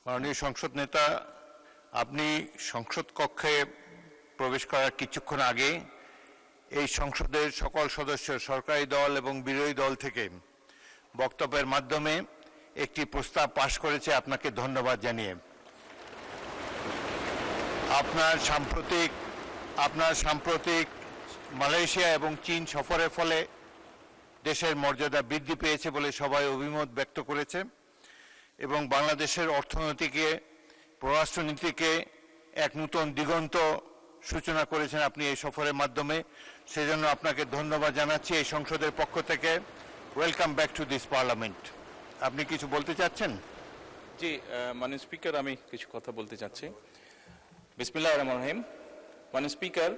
মাননীয় সংসদ নেতা, আপনি সংসদ কক্ষে প্রবেশ করার কিছুক্ষণ আগে এই সংসদের সকল সদস্য সরকারি দল এবং বিরোধী দল থেকে বক্তব্যের মাধ্যমে একটি প্রস্তাব পাশ করেছে। আপনাকে ধন্যবাদ জানিয়ে আপনার সাম্প্রতিক মালয়েশিয়া এবং চীন সফরের ফলে দেশের মর্যাদা বৃদ্ধি পেয়েছে বলে সবাই অভিমত ব্যক্ত করেছে এবং বাংলাদেশের অর্থনীতিকে, পররাষ্ট্রনীতিকে এক নতুন দিগন্ত সূচনা করেছেন আপনি এই সফরের মাধ্যমে। সেজন্য আপনাকে ধন্যবাদ জানাচ্ছি এই সংসদের পক্ষ থেকে। Welcome back to this parliament. আপনি কিছু বলতে চাচ্ছেন? জি, মাননীয় স্পিকার, আমি কিছু কথা বলতে চাচ্ছি। বিসমিল্লাহির রহমানির রহিম। মাননীয় স্পিকার,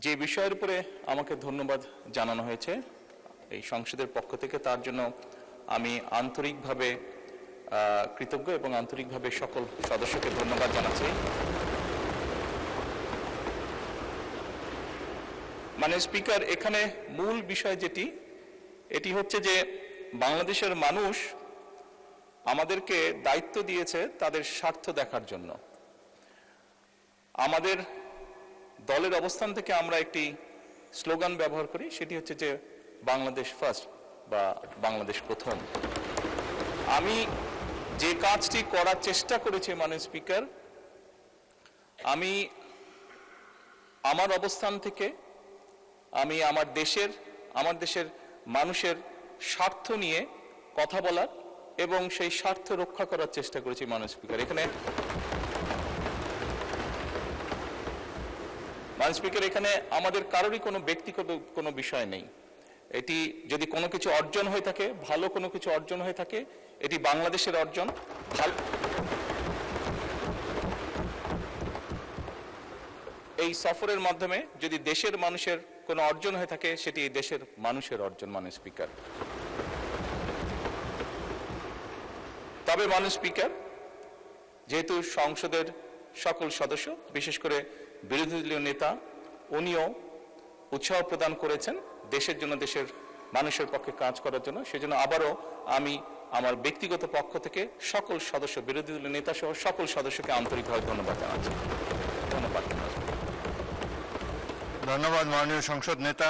যে বিষয়ের উপরে আমাকে ধন্যবাদ জানানো হয়েছে এই সংসদের পক্ষ থেকে, তার জন্য আমি আন্তরিকভাবে কৃতজ্ঞ এবং আন্তরিকভাবে সকল সদস্যকে ধন্যবাদ জানাচ্ছি। মাননীয় স্পিকার, এখানে মূল বিষয় এটি হচ্ছে যে বাংলাদেশের মানুষ আমাদেরকে দায়িত্ব দিয়েছে তাদের স্বার্থ দেখার জন্য। আমাদের দলের অবস্থান থেকে আমরা একটি স্লোগান ব্যবহার করি, সেটি হচ্ছে যে বাংলাদেশ ফার্স্ট বা বাংলাদেশ প্রথম। আমি যে কাজটি করার চেষ্টা করেছি মাননীয় স্পিকার, আমি আমার অবস্থান থেকে আমি আমার দেশের মানুষের স্বার্থ নিয়ে কথা বলার এবং সেই স্বার্থ রক্ষা করার চেষ্টা করেছি মাননীয় স্পিকার। এখানে মাননীয় স্পিকার, এখানে আমাদের কারোরই কোনো ব্যক্তিগত কোনো বিষয় নেই। এটি যদি কোনো কিছু অর্জন হয়ে থাকে, ভালো কোনো কিছু অর্জন হয়ে থাকে, এটি বাংলাদেশের অর্জন। এই সফরের মাধ্যমে যদি দেশের মানুষের কোনো অর্জন হয়ে থাকে, সেটি এই দেশের মানুষের অর্জন মাননীয় স্পিকার। তবে মাননীয় স্পিকার, যেহেতু সংসদের সকল সদস্য, বিশেষ করে বিরোধী দলীয় নেতা, উনিও উৎসাহ প্রদান করেছেন দেশের জন্য, দেশের মানুষের পক্ষে কাজ করার জন্য, সেজন্য আবারও আমি আমার ব্যক্তিগত পক্ষ থেকে সকল সদস্য, বিরোধী দলীয় নেতা সহ সকল সদস্যকে আন্তরিকভাবে ধন্যবাদ জানাচ্ছি। ধন্যবাদ মাননীয় সংসদ নেতা।